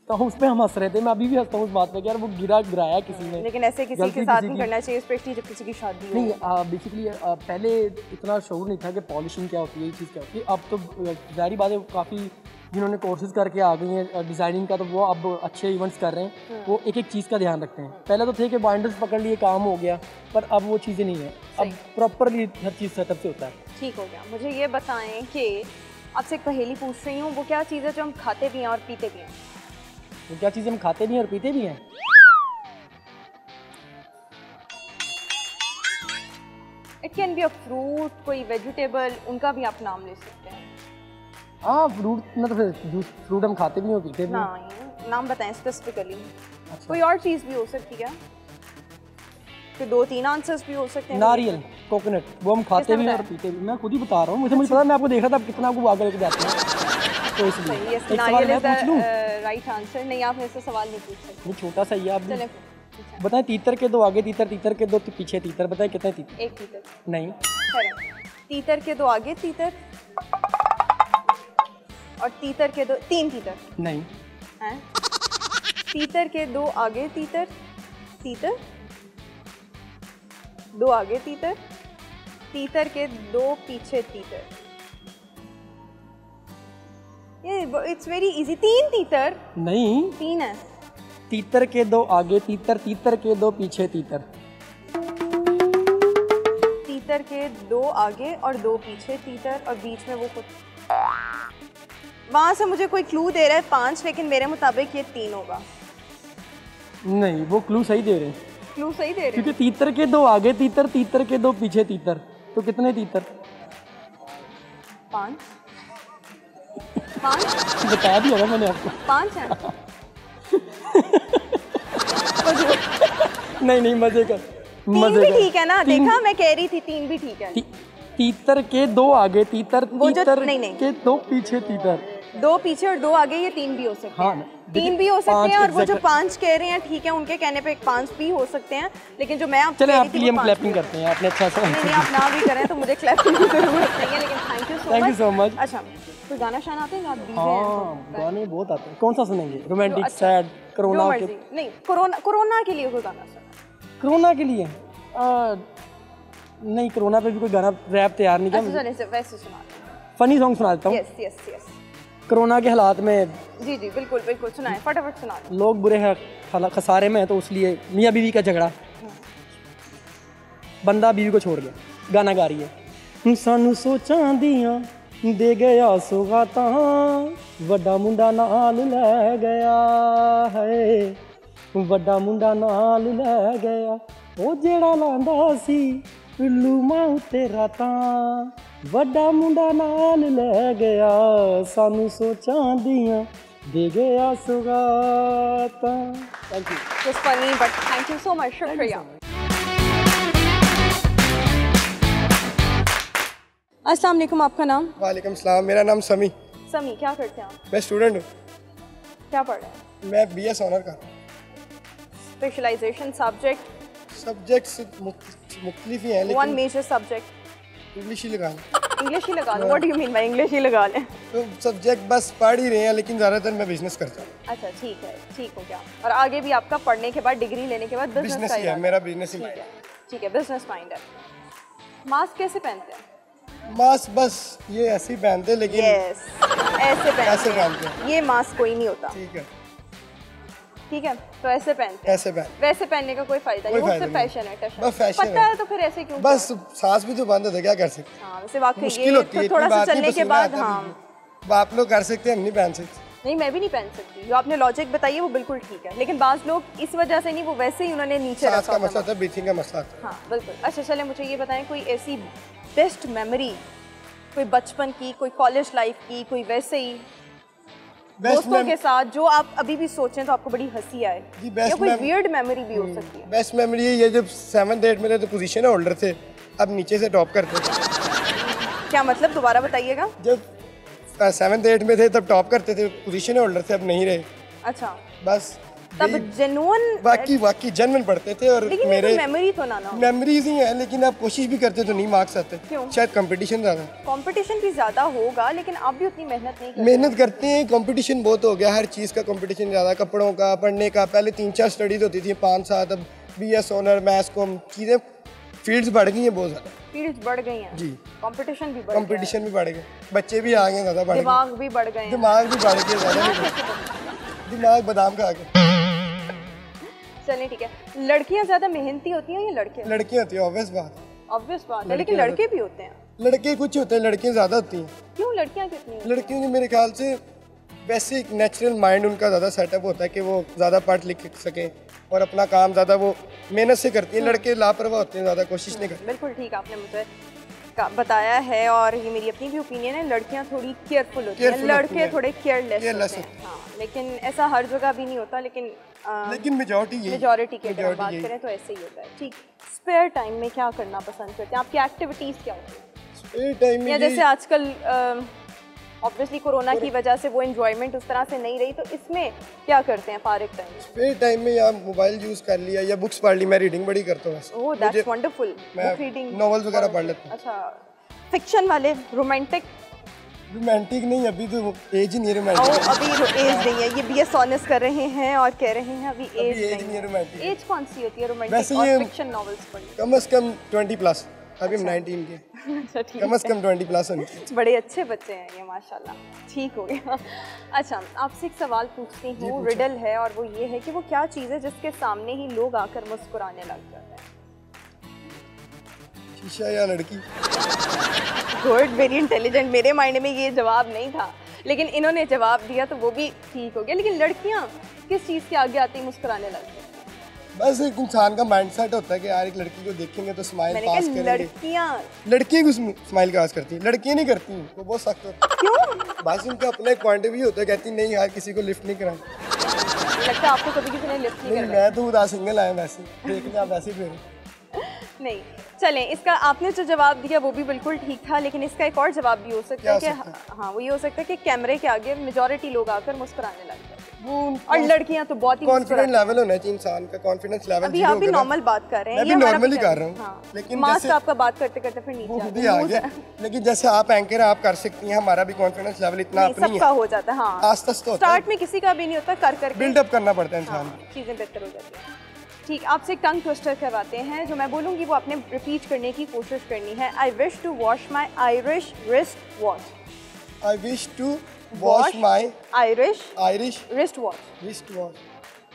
तो हम उस पर हम हंस रहे थे, मैं अभी भी हंसता हूँ उस बात पे कि यार वो गिराया किसी ने। लेकिन ऐसे किसी के साथ नहीं करना चाहिए, स्पेशली जब किसी की शादी हो। नहीं, बेसिकली पहले इतना शौर नहीं था कि पॉलिशिंग क्या होती है, ये चीज़ क्या होती है। अब तो जाहिर बात है, काफ़ी जिन्होंने कोर्सेज करके आ गई हैं डिज़ाइनिंग का, तो वो अब अच्छे इवेंट्स कर रहे हैं, वो एक एक चीज़ का ध्यान रखते हैं। पहले तो थे कि बाइंडर्स पकड़ लिए, काम हो गया, पर अब वो चीज़ें नहीं है, अब प्रॉपरली हर चीज़ सेटअप से होता है। ठीक हो गया। मुझे ये बताएं कि आपसे एक पहेली पूछ रही हूँ, वो क्या चीज़ है जो हम खाते भी हैं और पीते भी हैं? वो क्या चीज़ हम खाते भी हैं और पीते भी हैं? It can be a fruit, कोई वेजिटेबल, उनका भी आप नाम ले सकते हैं। हाँ फ्रूट ना, तो फिर जूस फ्रूट हम खाते भी नहीं, पीते भी नहीं। नहीं, नाम बताएं स्पेसिफिकली। कोई और चीज़ भी हो सकती है, फिर 2-3 आंसर्स भी हो सकते हैं। नारियल, कोकोनट, वो हम खाते भी हैं और पीते भी। मैं खुद ही बता रहा हूँ, मुझे पता है, मैं आपको देख रहा था आप कितना आपको आगे लेके जाते हैं, तो इसलिए सही है, एक सवाल नारियल मैं इज पूछ लूँ? The right answer. नहीं, आप मेरे से सवाल नहीं पूछ सकते। नहीं, छोटा सा ही है, आप भी चलें, बताएं। तीतर के 2 आगे तीतर, तीतर के 2 पीछे तीतर, बताएं कितने तीतर? एक तीतर। नहीं, तीतर के 2 आगे तीतर और तीतर के 3 तीतर नहीं, हैं। तीतर के 2 आगे तीतर, तीतर 2 आगे तीतर, तीतर के 2 पीछे तीतर। ये इट्स वेरी इजी। 3 तीतर। नहीं, 3 है। तीतर के 2 आगे तीतर, तीतर के 2 पीछे तीतर। तीतर के 2 आगे और 2 पीछे तीतर और बीच में वो कुछ। वहां से मुझे कोई क्लू दे रहा है 5, लेकिन मेरे मुताबिक ये 3 होगा। नहीं, वो क्लू सही दे रहे हैं, क्लू सही दे रहे क्योंकि तीतर के 2 आगे तीतर, तीतर के 2 पीछे तीतर, तो कितने तीतर? 5 5 बता दिया ना मैंने आपको। 5 है। नहीं, मजे कर, 3 मजे भी कर। ठीक है ना? देखा, मैं कह रही थी 3 भी ठीक है। तीतर के 2 आगे तीतर, वो जो- तीतर नहीं। के 2 पीछे तीतर। 2 पीछे और 2 आगे, ये 3 भी हो सकते हाँ, हैं। देखिए, 3 भी हो सकते 5 हैं, और वो जो exact- 5 कह रहे हैं ठीक है, उनके कहने पे 5 भी हो सकते हैं, लेकिन जो मैं आपको चले कह रही आपके थी लिए वो हम 5 क्लैपिंग भी करते हैं, आपने अच्छा सा नहीं, आप ना भी करें तो मुझे क्लैपिंग की जरूरत नहीं है, लेकिन thank you so much. Thank you so much। अच्छा, कोई गाना शाना आते हैं आप डीजे हाँ, गाने बहुत आते हैं। कौन सा सुनेंगे? रोमांटिक, अच्छा, सैड, जो कोरोना के? मर्जी। नहीं, कोरोना के लिए कोई गाना सुना। कोरोना के लिए नहीं, कोरोना पे भी कोई गाना रैप तैयार नहीं अच्छा, किया। चलिए वैसे सुना। फनी सॉन्ग सुना देता हूँ। Yes yes yes. कोरोना के हालात में जी जी, बिल्कुल बिल्कुल, सुनाएं, फटाफट सुनाएं। लोग बुरे हैं, खसारे में है, तो इसलिए मियाँ बीवी का झगड़ा, बंदा बीवी को छोड़ गया, गाना गा रही है। सानू सोचां दियां दे गया सुगाता, वड्डा मुंडा नाल लै गया है, वड्डा मुंडा नाल लै गया, ओ जेड़ा लांदा सी पिल्लू मां तेरा तां, वड्डा मुंडा नाल लै गया, सानू सोचां दियां दे गया Sugata. Thank you. It was funny, but thank you so much. शुक्रिया। अस्सलाम वालेकुम, आपका नाम? वालेकुम सलाम, मेरा नाम समी। समी, क्या करते हैं आप? मैं स्टूडेंट हूँ। क्या पढ़ रहे हैं? मैं BS ऑनर का। Specialisation subject? सब्जेक्ट्स मुख्तलिफ ही हैं, वन लेकिन मेजर सब्जेक्ट? इंग्लिश ही लगा लें। इंग्लिश ही लगा लो। What do you mean by English ही लगा लें? तो सब्जेक्ट बस पढ़ ही रहे हैं, लेकिन ज़्यादातर मैं बिजनेस करता हूँ। अच्छा, ठीक है, ठीक हो गया। और आगे भी आपका पढ़ने के बाद, डिग्री लेने के बाद बिजनेस बिजनेस का ही है, इरादा? मेरा बिजनेस ही ठीक है। है, ठीक है, बिजनेस माइंड है। मास्क कैसे पहनते हैं? मास्क बस ये ऐसे ही पहनते, लेकिन यस, ऐसे पहनते ऐसे हैं। पहनते हैं। ये मास्क कोई नहीं होता, ठीक है, ठीक है, तो ऐसे पहनते हैं। ऐसे पहन, वैसे पहनने का कोई फायदा कोई नहीं, वो फायदा सिर्फ नहीं। फैशन है, टशन। बस fashion पता है। है तो फिर ऐसे क्यों? बस सांस भी तो बंद होता है, क्या कर सकते? हाँ, वैसे वाकई मुश्किल ये होती है, तो इतनी थोड़ा सा बात नहीं, चलने के पसीना बाद, आता है हाँ। बिल्कुल। आप लोग कर सकते हैं, हम नहीं पहन सकते। नहीं, मैं भी नहीं पहन सकती। जो आपने लॉजिक बताई वो बिल्कुल ठीक है, लेकिन बाज लोग इस वजह से नहीं, वो वैसे ही उन्होंने नीचे सांस रखा का होता मसला है। होता है, ब्रीथिंग का मसला होता है। हाँ, बिल्कुल। अच्छा, चले मुझे ये बताएं, कोई ऐसी बेस्ट मेमोरी, कोई बचपन की, कोई कॉलेज लाइफ की, कोई वैसे ही दोस्तों के साथ जो आप अभी भी सोचें तो आपको बड़ी हंसी आए, जी, best या कोई mem- वियर्ड मेमोरी भी हो सकती है? बेस्ट मेमोरी ये, जब 7th 8th में थे तो पोजीशन होल्डर थे, अब नीचे से टॉप करते थे। क्या मतलब, दोबारा बताइएगा। जब 7th 8th में थे तब टॉप करते थे, पोजीशन होल्डर थे, अब नहीं रहे। अच्छा, बस तब जेन्युइन, बाकी जन्मन पढ़ते थे, और लेकिन मेरे मेमोरी तो ना हो। मेमोरीज ही हैं, लेकिन आप कोशिश भी करते तो नहीं मार्क्स आते। क्यों? शायद कंपटीशन ज़्यादा है। कंपटीशन भी ज्यादा होगा, लेकिन आप भी उतनी मेहनत नहीं करते। मेहनत करते हैं, कंपटीशन बहुत हो गया, हर चीज़ का कंपटीशन ज़्यादा, कपड़ों का, पढ़ने का। पहले 3-4 स्टडीज होती थी, 5-7, अब BS ऑनर, मैथ्स कॉम, चीज़ें फील्ड्स बढ़ गई हैं बहुत ज़्यादा। फील्ड्स बढ़ गई हैं जी। कंपटीशन भी बढ़ गया है, कंपटीशन भी बढ़ गए, बच्चे भी आ गए, ज़्यादा बढ़ गए, दिमाग भी बढ़ गए हैं। दिमाग भी बढ़ गए ज़्यादा नहीं बढ़े। दिमाग बादाम का आ गया। चलिए ठीक है, लड़कियां ज्यादा मेहनती होती हैं या लड़के? लड़कियाँ होती है, ऑब्वियस बात। ऑब्वियस बात है, लेकिन लड़के भी होते हैं। लड़के कुछ होते हैं, लड़कियाँ ज़्यादा होती हैं। क्यों, लड़कियां कितनी हैं? लड़कियों की मेरे ख्याल से वैसे एक नेचुरल माइंड उनका ज़्यादा सेटअप होता है कि वो ज़्यादा पढ़ लिख सकें और अपना काम ज़्यादा वो मेहनत से करती हैं। लड़के लापरवाह होते हैं, ज़्यादा कोशिश नहीं करते। बिल्कुल ठीक आपने मुझे बताया है, और ये मेरी अपनी भी ओपिनियन है, लड़कियां थोड़ी केयरफुल होती हैं, लड़के थोड़े केयरलेस होते हैं। हाँ, लेकिन ऐसा हर जगह भी नहीं होता, लेकिन मेजॉरिटी की अगर बात करें तो ऐसे ही होता है। ठीक, स्पेयर टाइम में क्या करना पसंद करते हैं? आपकी एक्टिविटीज़ क्या होती हैं स्पेयर टाइम में? या जैसे आजकल ऑब्वियसली कोरोना की वजह से वो एंजॉयमेंट उस तरह से नहीं रही, तो इसमें क्या करते हैं फारिग टाइम में? स्पेयर टाइम में या मोबाइल यूज़ कर लिया या बुक्स पढ़ ली। मैं रीडिंग बड़ी करता हूँ। Oh that's wonderful. Book reading, novels वगैरह पढ़ लेता हूँ। अच्छा, फिक्शन वाले? रोमांटिक नहीं, अभी तो एज ही नहीं है रोमांटिक। अभी एज नहीं है, ये BS ऑनर्स कर रहे हैं और कह रहे हैं अभी एज नहीं है रोमांटिक। एज कौन सी होती है रोमांटिक और फिक्शन नॉवेल्स पढ़ने? कम से कम 20+। अभी हम 19 के। अच्छा, ठीक, कम से कम 20+ होंगे। बड़े अच्छे बच्चे हैं ये, माशाल्लाह। ठीक हो गया। अच्छा, आपसे एक सवाल पूछती हूँ, रिडल है, और वो ये है कि वो क्या चीज़ है जिसके सामने ही लोग आकर मुस्कुराने लग जाते हैं? शीशा या लड़की? Good, very intelligent. मेरे माइंड में ये जवाब नहीं था, लेकिन इन्होंने जवाब दिया तो वो भी ठीक हो गया। लेकिन लड़कियाँ किस चीज़ के आगे आती मुस्कुराने लगती हैं? बस एक इंसान का माइंडसेट होता है कि यार एक लड़की को देखेंगे तो स्माइल पास करेंगे। लड़कियां को स्माइल पास करती हैं, लड़कियां नहीं करती हैं, वो बहुत सख्त होता है। क्यों? बस उनका अपना एक पॉइंट भी होता है, कहती नहीं यार किसी को लिफ्ट नहीं कराना। लगता है आपको कभी किसी ने लिफ्ट नहीं कराया? मैं तो उदा सिंगल आया, वैसे देखने आप वैसे फिर नहीं। चलें, इसका आपने जो जवाब दिया वो भी बिल्कुल ठीक था, लेकिन इसका एक और जवाब भी हो सकता है कि हाँ, वो ये हो सकता है कि कैमरे के आगे मेजॉरिटी लोग आकर मुस्कुराने लग जाते हैं, और लड़कियां तो बहुत ही कॉन्फिडेंस लेवल होना चाहिए इंसान का, कॉन्फिडेंस लेवल। अभी आप भी नॉर्मल बात कर रहे हैं, मैं भी नॉर्मली कर रहा हूँ। हाँ, लेकिन मास्क आपका बात करते करते फिर नीचे आ गया। लेकिन जैसे आप एंकर आप कर सकती हैं, हमारा भी कॉन्फिडेंस लेवल इतना अपनी सबका हो जाता है। हाँ, आस्ते आस्ते स्टार्ट में किसी का भी नहीं होता, कर करके बिल्डअप करना पड़ता है इंसान, चीज़ें बेहतर हो जाती हैं। ठीक, आपसे एक टंग ट्विस्टर करवाते हैं, जो मैं बोलूँगी वो आपने रिपीट करने की कोशिश करनी है। I wish to wash my Irish wrist wash. I wish to wash my Irish wrist wash.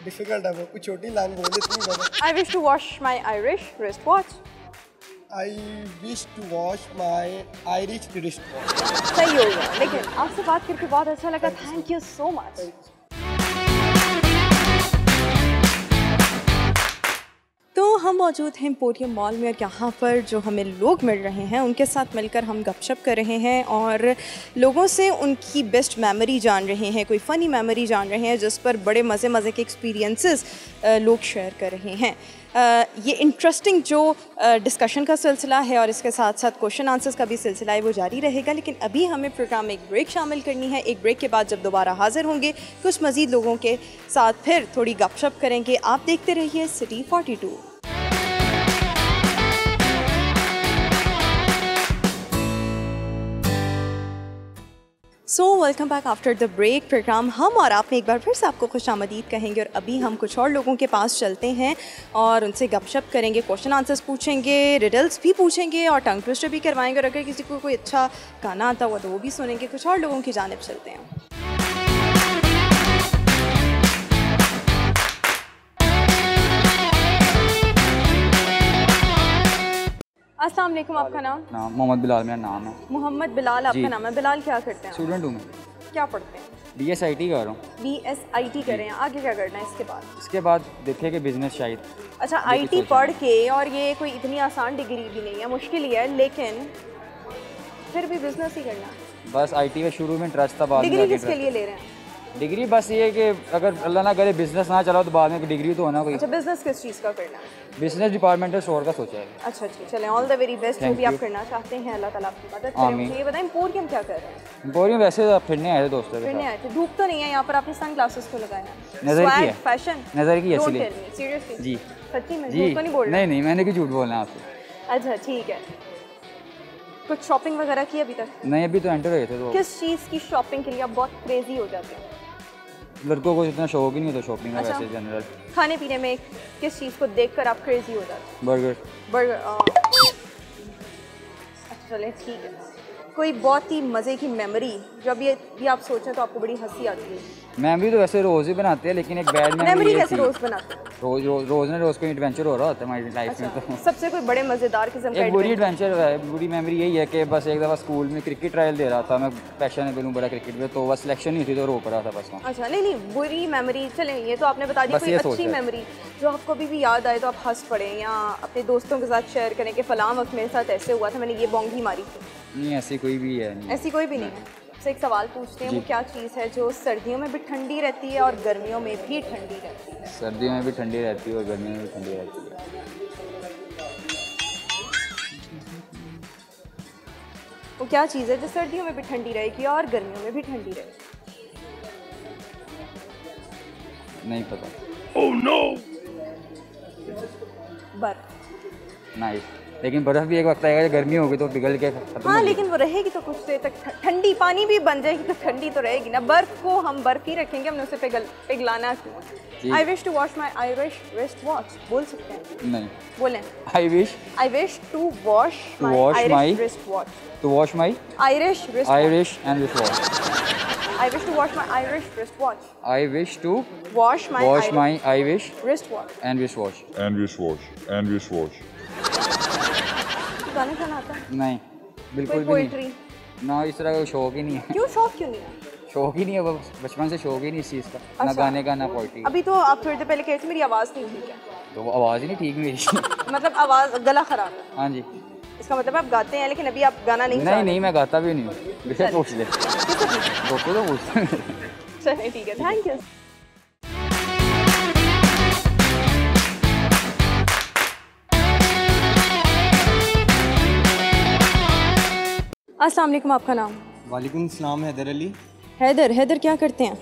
Difficult है वो, कुछ छोटी लाइन बोल इतनी बड़ा। I wish to wash my Irish wrist watch. I wish to wash my Irish wrist watch. सही हो गया, लेकिन आपसे बात करके बहुत अच्छा लगा। Thank you so much. तो हम मौजूद हैं एम्पोरियम मॉल में, और यहाँ पर जो हमें लोग मिल रहे हैं उनके साथ मिलकर हम गपशप कर रहे हैं और लोगों से उनकी बेस्ट मेमोरी जान रहे हैं, कोई फ़नी मेमोरी जान रहे हैं जिस पर बड़े मज़े के एक्सपीरियंसेस लोग शेयर कर रहे हैं। ये इंटरेस्टिंग जो डिस्कशन का सिलसिला है और इसके साथ साथ क्वेश्चन आंसर्स का भी सिलसिला है वो जारी रहेगा, लेकिन अभी हमें प्रोग्राम में एक ब्रेक शामिल करनी है। एक ब्रेक के बाद जब दोबारा हाजिर होंगे कुछ मज़ीद लोगों के साथ फिर थोड़ी गपशप करेंगे। आप देखते रहिए city 42। So welcome back after the break. Program हम और आप में एक बार फिर से आपको खुशामदीद कहेंगे, और अभी हम कुछ और लोगों के पास चलते हैं और उनसे गपशप करेंगे, क्वेश्चन आंसर्स पूछेंगे, रिडल्स भी पूछेंगे और टंग ट्विस्टर भी करवाएंगे, और अगर किसी को कोई अच्छा गाना आता हुआ तो वो भी सुनेंगे। कुछ और लोगों की जानिब चलते हैं। अस्सलाम वालेकुम, आपका नाम? मोहम्मद बिलाल मेरा नाम है। मोहम्मद बिलाल आपका नाम है। बिलाल क्या करते हैं? स्टूडेंट हूँ मैं। क्या पढ़ते हैं? BSIT कर रहा हूँ। BSIT कर रहे हैं, आगे क्या करना है इसके बाद? इसके बाद देखे कि बिजनेस शायद। अच्छा, IT पढ़ के, और ये कोई इतनी आसान डिग्री भी नहीं है, मुश्किल ही है, लेकिन फिर भी बिजनेस ही करना है। बस IT में शुरू में इंटरेस्ट था, बाद में डिग्री किसके लिए ले रहे हैं? डिग्री बस ये है कि अगर अल्लाह ना करे बिजनेस ना चला तो बाद में डिग्री तो होना कोई। अच्छा, बिजनेस किस चीज़ का करना है? बिजनेस डिपार्टमेंटल स्टोर का सोचा है। अच्छा ठीक, चलें, ऑल द वेरी बेस्ट जो भी आप करना चाहते हैं, अल्लाह ताला आपकी मदद करे। मुझे ये बताएं, एम्पोरियम क्या कर रहे हैं? एम्पोरियम वैसे फिरने आए थे दोस्तों के साथ। फिरने आए थे? धूप तो नहीं है यहाँ पर, आपने सन ग्लासेस को लगाए हैं? नजर की है, फैशन नजर की है इसलिए। सीरियसली जी सच्ची में, जी झूठ तो नहीं बोल रहे? नहीं, मैंने क्यों झूठ बोलना है आपसे। अच्छा ठीक है, कुछ शॉपिंग वगैरह की अभी तक? नहीं, अभी तो एंटर हुए थे। तो किस चीज़ की शॉपिंग के लिए आप बहुत क्रेजी हो जाते हैं? लड़कों को इतना शौक ही नहीं होता शॉपिंग का। अच्छा। वैसे जनरल खाने पीने में किस चीज़ को देखकर आप क्रेजी हो जाते हैं? बर्गर। अच्छा चलें ठीक है, कोई बहुत ही मज़े की मेमोरी जो अभी आप सोचें तो आपको बड़ी हंसी आती है? मेमोरी तो वैसे रोज़ ही बनाते हैं, लेकिन एक बैड मेमोरी कैसे रोज़ बनाते हैं? रोज़ ना रोज़ कोई एडवेंचर हो रहा होता है हमारी लाइफ में। तो सबसे कोई बड़े मज़ेदार किस्म का एक बुरी एडवेंचर है, बुरी मेमोरी यही है कि बस एक दफ़ा स्कूल में क्रिकेट ट्रायल दे रहा था, मैं पैशनेबल हूँ बड़ा क्रिकेट में, तो बस सिलेक्शन नहीं थी तो रो पड़ा था बस वहाँ। अच्छा नहीं, बुरी मेमोरी चलें, ये तो आपने बता दी। कोई अच्छी मेमोरी जो आपको अभी भी याद आए तो आप हंस पड़े या अपने दोस्तों के साथ शेयर करें कि फ़लाँ वक्त मेरे साथ ऐसे हुआ था, मैंने ये बोंगी मारी थी? नहीं, ऐसी कोई भी है नहीं। ऐसी कोई भी नहीं है। आपसे एक सवाल पूछते हैं, वो क्या चीज़ है जो सर्दियों में भी ठंडी रहती है और गर्मियों में भी ठंडी रहती है? सर्दियों में भी ठंडी रहती है और गर्मियों में भी ठंडी रहती है। वो क्या चीज़ है जो सर्दियों में भी ठंडी रहेगी और गर्मियों में भी ठंडी रहेगी? नहीं पता। Oh no. बर्फ। नाइस। लेकिन बर्फ़ भी एक वक्त आएगा, गर्मी होगी तो पिघल के खत्म हाँ, होगी। लेकिन वो रहेगी तो कुछ देर तक, ठंडी पानी भी बन जाएगी तो ठंडी तो रहेगी ना। बर्फ को हम बर्फ ही रखेंगे, हमने उसे पिघलाना क्यों? I wish to wash my Irish wrist watch बोल सकते हैं? नहीं। बोलें। I wish to wash my Irish wrist watch. To wash my Irish wrist Irish and wrist watch. I wish to wash my Irish wristwatch. I wish to wash my Irish wristwatch. and wristwatch. गाना गाना आता है? नहीं, बिल्कुल कोई भी poetry? नहीं। ना, इस तरह का शौक ही नहीं है। क्यों शौक क्यों नहीं है? शौक ही नहीं है, बस बचपन से शौक ही नहीं इस चीज़ का। ना अच्छा। गाने का ना पोइट्री। अभी तो आप थोड़ी देर पहले कहे थे मेरी आवाज़ नहीं ठीक है। तो वो आवाज़ ही नहीं ठीक मेरी। मतलब आवाज़, गला खराब है। हाँ जी। इसका मतलब आप गाते हैं लेकिन अभी आप गाना नहीं नहीं, मैं गाता भी नहीं हूँ। बेशक पूछ ले। डॉक्टर तो पूछते हैं। चलिए ठीक है, थैंक यू। अस्सलाम वालेकुम, आपका नाम? वालेकुम सलाम, हैदर अली। हैदर क्या करते हैं?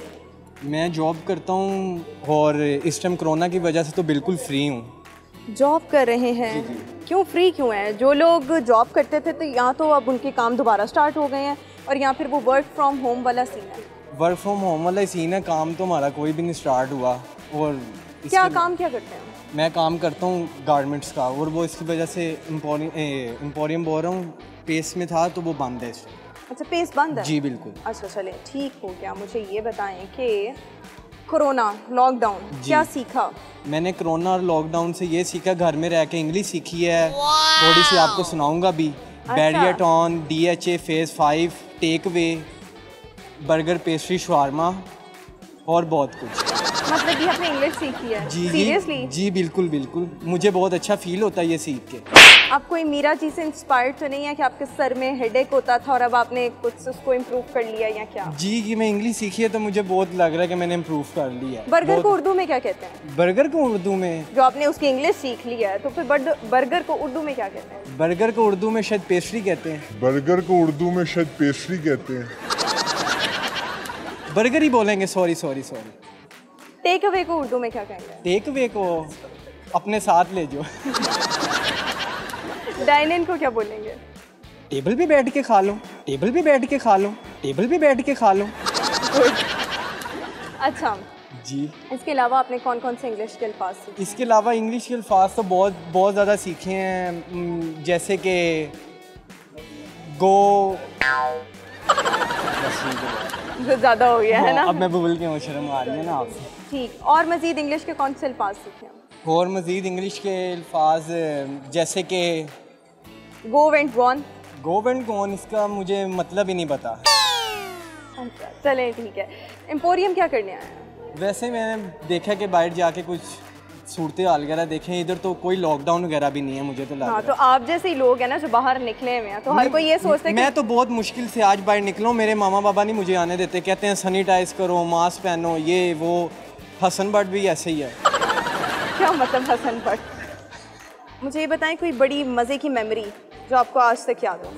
मैं जॉब करता हूँ और इस टाइम कोरोना की वजह से तो बिल्कुल फ्री हूँ। जॉब कर रहे हैं? क्यों फ्री क्यों है? जो लोग जॉब करते थे तो यहाँ तो अब उनके काम दोबारा स्टार्ट हो गए हैं और यहाँ फिर वो वर्क फ्रॉम होम वाला सीन है। वर्क फ्रॉम होम वाला सीन है, काम तो हमारा कोई भी नहीं स्टार्ट हुआ। और क्या काम क्या करते हैं? मैं काम करता हूँ गारमेंट्स का, और वो इसकी वजह से एम्पोरियम बोल रहा हूँ, पेस में था तो वो बंद है इस टाइम। अच्छा, पेस बंद है? जी बिल्कुल। अच्छा चलें, ठीक हो गया। मुझे ये बताएं कि कोरोना लॉकडाउन क्या सीखा? मैंने कोरोना और लॉकडाउन से ये सीखा, घर में रह के इंग्लिश सीखी है, थोड़ी सी आपको सुनाऊंगा भी। बैरियटॉन, DHA, फेज़ 5, टेक वे, बर्गर, पेस्ट्री, शवारमा और बहुत कुछ। मतलब ये आपने इंग्लिश सीखी है? जी सीरियसली? जी बिल्कुल बिल्कुल, मुझे बहुत अच्छा फील होता है ये सीख के। आप कोई मीरा जी से इंस्पायर्ड तो नहीं है कि आपके सर में हेडेक होता था और अब आपने कुछ उसको इम्प्रूव कर लिया या क्या? जी कि मैं इंग्लिश सीखी है तो मुझे बहुत लग रहा है कि मैंने इम्प्रूव कर लिया है। बर्गर को उर्दू में क्या कहते हैं? बर्गर को उर्दू में, जो आपने उसकी इंग्लिश सीख लिया है तो फिर बर्गर को उर्दू में क्या कहते हैं? बर्गर को उर्दू में शायद पेस्ट्री कहते हैं। बर्गर ही बोलेंगे, सॉरी। टेक अवे को उर्दू में क्या कहेंगे? टेक अवे को अपने साथ ले जाओ। डाइन इन को क्या बोलेंगे? टेबल पे बैठ के खा लो। अच्छा जी। इसके अलावा आपने कौन कौन से इंग्लिश के अल्फाज सीखे? इसके अलावा इंग्लिश के अल्फाज तो बहुत ज़्यादा सीखे हैं, जैसे कि गो। जो ज़्यादा हो गया है ना। अब मैं भूल गया हूँ, शर्म आ रही है ना आपसे। ठीक, और मज़ीद इंग्लिश के कौन से अल्फाज सीखे हैं? और मज़ीद इंग्लिश के अल्फाज जैसे कि गो वेंट गॉन, इसका मुझे मतलब ही नहीं पता। अच्छा चलें ठीक है। एम्पोरियम क्या करने आया है? वैसे मैंने देखा कि बाहर जाके कुछ सूरतें हाल वगैरह देखें, इधर तो कोई लॉकडाउन वगैरह भी नहीं है मुझे तो लग रहा है। तो आप जैसे ही लोग हैं ना जो बाहर निकले हुए हैं, तो हर कोई ये सोचता है मैं तो बहुत मुश्किल से आज बाहर निकला हूँ, मेरे मामा बाबा नहीं मुझे आने देते, कहते हैं सैनिटाइज करो, मास्क पहनो, ये वो। हसन भट्ट भी ऐसे ही है। क्या मतलब हसन भट्ट? मुझे ये बताएं कोई बड़ी मज़े की मेमोरी जो आपको आज तक याद हो।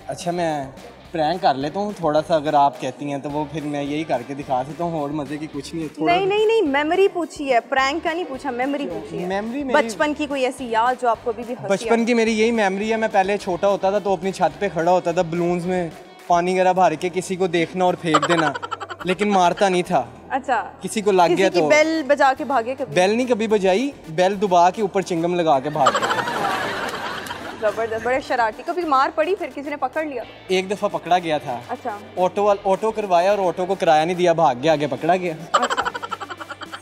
अच्छा, मैं प्रैंक कर लेता हूँ थोड़ा सा, अगर आप कहती हैं तो वो फिर मैं यही करके दिखा देता हूँ, और मज़े की कुछ नहीं है। नहीं, मेमोरी पूछी है, प्रैंक का नहीं पूछा, मेमोरी पूछी है। मेमोरी बचपन की कोई ऐसी याद जो आपको अभी भी हंसी बचपन की मेरी यही मेमोरी है। मैं पहले छोटा होता था तो अपनी छत पे खड़ा होता था, बलून्स में पानी वगैरह भर के किसी को देखना और फेंक देना, लेकिन मारता नहीं था। अच्छा, किसी को लग गया तो बेल बजा के भागे कभी? बेल नहीं कभी बजाई, बेल दबा के ऊपर चिंगम लगा के भाग गया। जबरदस्त, बड़े शरारती। कभी मार पड़ी फिर किसी ने पकड़ लिया? एक दफ़ा पकड़ा गया था। अच्छा। ऑटो करवाया और ऑटो को किराया नहीं दिया, भाग गया, आगे पकड़ा गया। अच्छा,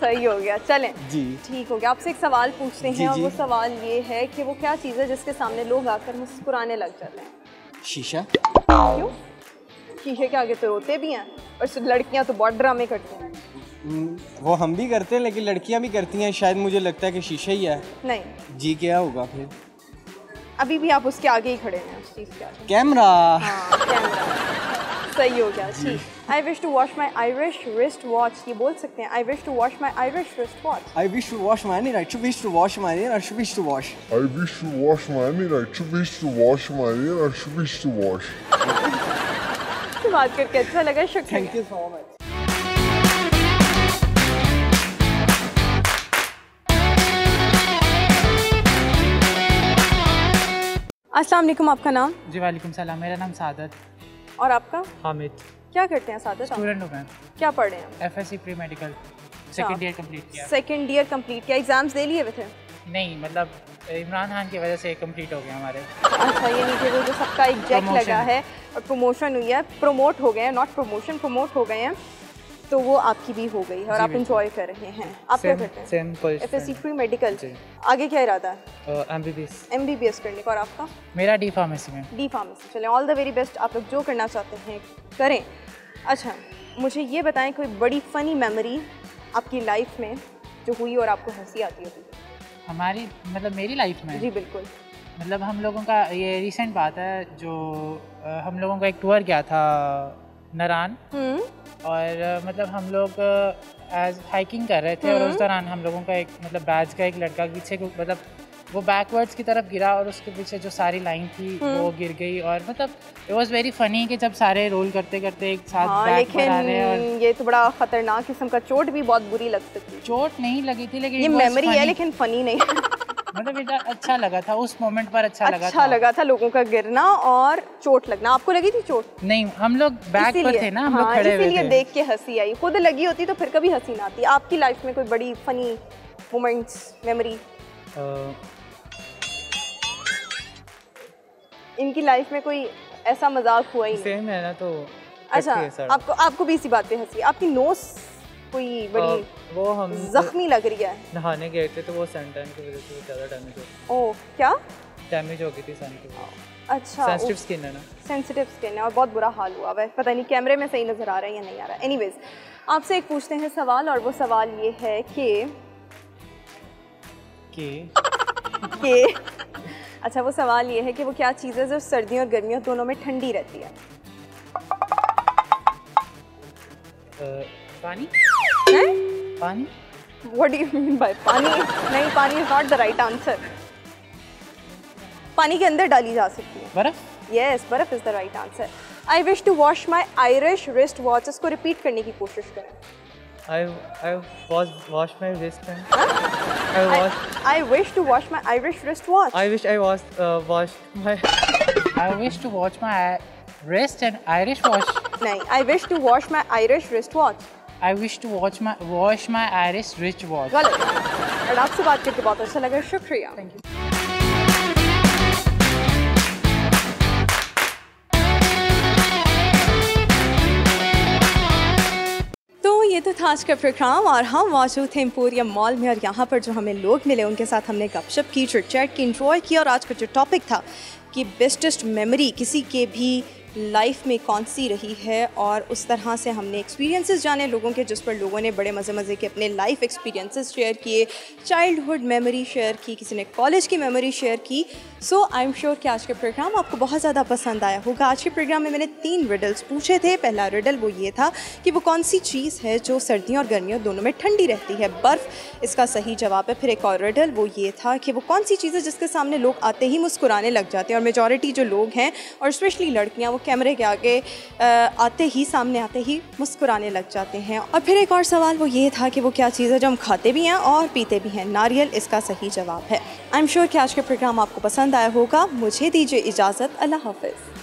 सही हो गया। चलें जी, ठीक हो गया। आपसे एक सवाल पूछते हैं और वो सवाल ये है कि वो क्या चीज़ है जिसके सामने लोग आकर मुस्कुराने लग जाते हैं? शीशा। क्यों? शीशे के आगे तो रोते भी हैं और लड़कियां तो बहुत ड्रामे करती हैं। वो हम भी करते हैं लेकिन लड़कियां भी करती हैं, शायद मुझे लगता है कि शीशा ही है। नहीं जी क्या होगा फिर? अभी भी आप उसके आगे ही खड़े हैं, उस चीज़ के आगे। कैमरा। हाँ कैमरा सही हो गया। ठीक। I wish to wash my Irish wrist watch, ये बोल सकते हैं। I wish to wash my Irish wrist watch. I wish to wash my hair. I wish to wash my hair. I wish to wash. I wish to wash my hair. I wish to wash my hair. I wish to wash. बात करके अच्छा लगा, शुक्रिया। Thank you so much. अस्सलाम वालेकुम, आपका नाम? जी वालेकुम सलाम, मेरा नाम सादत। और आपका? हामिद। क्या करते हैं सादत? स्टूडेंट हूँ मैं। क्या पढ़ रहे हैं? FSC pre medical second year complete किया। सेकंड ईयर कंप्लीट किया, एग्जाम्स दे लिए हुए थे? नहीं, मतलब इमरान खान की वजह से कंप्लीट हो गया हमारे। अच्छा, ये नहीं कि वो जो सबका एक जैक लगा है और प्रमोशन हुई है, प्रमोट हो गए हैं, नॉट प्रमोशन, प्रमोट हो गए हैं, तो वो आपकी भी हो गई है और आप इंजॉय कर रहे हैं। आप क्या करते हैं? Same FSC pre medical. आगे क्या इरादा है? MBBS करने का। और आपका? मेरा डी फार्मेसी में। D pharmacy. चलें, ऑल द वेरी बेस्ट, आप लोग जो करना चाहते हैं करें। अच्छा, मुझे ये बताएं कोई बड़ी फ़नी मेमोरी आपकी लाइफ में जो हुई और आपको हंसी आती होगी। हमारी मतलब मेरी लाइफ में? जी बिल्कुल। मतलब हम लोगों का ये रिसेंट बात है, जो हम लोगों का एक टूर गया था नारान, और मतलब हम लोग एज हाइकिंग कर रहे थे और उस दौरान हम लोगों का एक मतलब बैच का एक लड़का पीछे को मतलब वो बैकवर्ड्स की तरफ गिरा और उसके पीछे जो सारी लाइन थी वो गिर गई। और मतलब इट वाज वेरी फनी कि जब सारे रोल करते करते एक साथ बैक पर आ रहे हैं। और ये तो बड़ा खतरनाक किस्म का, चोट भी बहुत बुरी लग सकती है। चोट नहीं लगी थी लेकिन ये मेमोरी है लेकिन फनी नहीं। मतलब इतना अच्छा लगा था उस मोमेंट पर, अच्छा लगा था लोगों का गिरना और चोट लगना। आपको लगी थी चोट? नहीं, हम लोग बैक पर थे ना, हम लोग खड़े हुए थे, इसीलिए देख के हंसी आई। खुद लगी होती तो फिर कभी हंसी ना आती। आपकी लाइफ में कोई बड़ी फनी मोमेंट्स, मेमोरी? इनकी लाइफ में कोई ऐसा मजाक हुआ ही नहीं? सेम है ना तो। अच्छा, आपको भी इसी बात पे हंसी? आपकी नोज कोई बड़ी वो हम जख्मी लग रही है? नहाने गए थे तो वो सन टैन की वजह से ज़्यादा डैमेज हो गई। ओह, क्या डैमेज हो गई थी सन की वजह से। अच्छा, सेंसिटिव स्किन है ना। सेंसिटिव स्किन है और बहुत बुरा हाल हुआ है। पता नहीं कैमरे में सही नज़र आ रहा है या नहीं आ रहा है। एनीवेज, आपसे एक पूछते हैं सवाल, और वो सवाल ये है कि अच्छा, वो सवाल ये है कि वो क्या चीज़ है जो सर्दियों और गर्मियों दोनों में ठंडी रहती है? पानी। पानी? What do you mean by पानी? नहीं, पानी is not the right answer. पानी के अंदर डाली जा सकती है। बर्फ? Yes, बर्फ is the right answer. I wish to wash my Irish wrist watch. इसको रिपीट करने की कोशिश करें। I wash my wrist. I wish to wash my Irish wrist watch. I wish I was washed my. I wish to wash my wrist and Irish wash. नहीं, I wish to wash my Irish wrist watch. I wish to wash my Irish wrist watch. गलत। और आपसे बात करके बहुत अच्छा लगा, शुक्रिया। Thank you. ये तो था आज का प्रोग्राम और हम मौजूद थे एम्पोरियम मॉल में, और यहाँ पर जो हमें लोग मिले उनके साथ हमने गपशप की, चिट-चैट की, एंजॉय किया। और आज का जो टॉपिक था कि बेस्टेस्ट मेमोरी किसी के भी लाइफ में कौन सी रही है, और उस तरह से हमने एक्सपीरियंसेस जाने लोगों के, जिस पर लोगों ने बड़े मज़े के अपने लाइफ एक्सपीरियंसेस शेयर किए, चाइल्डहुड मेमोरी शेयर की, किसी ने कॉलेज की मेमोरी शेयर की। सो आई एम श्योर कि आज का प्रोग्राम आपको बहुत ज़्यादा पसंद आया होगा। आज के प्रोग्राम में मैंने 3 रिडल्स पूछे थे। पहला रिडल वो ये था कि वो कौन सी चीज़ है जो सर्दियों और गर्मियों दोनों में ठंडी रहती है? बर्फ़ इसका सही जवाब है। फिर एक और रिडल वो ये था कि वो कौन सी चीज़ है जिसके सामने लोग आते ही मुस्कुराने लग जाते हैं, और मेजॉरिटी जो लोग हैं और स्पेशली लड़कियाँ वो कैमरे के आगे सामने आते ही मुस्कुराने लग जाते हैं। और फिर एक और सवाल वो ये था कि वो क्या चीज़ है जो हम खाते भी हैं और पीते भी हैं? नारियल इसका सही जवाब है। आई एम श्योर कि आज के प्रोग्राम आपको पसंद आया होगा। मुझे दीजिए इजाज़त, अल्लाह हाफ़िज़।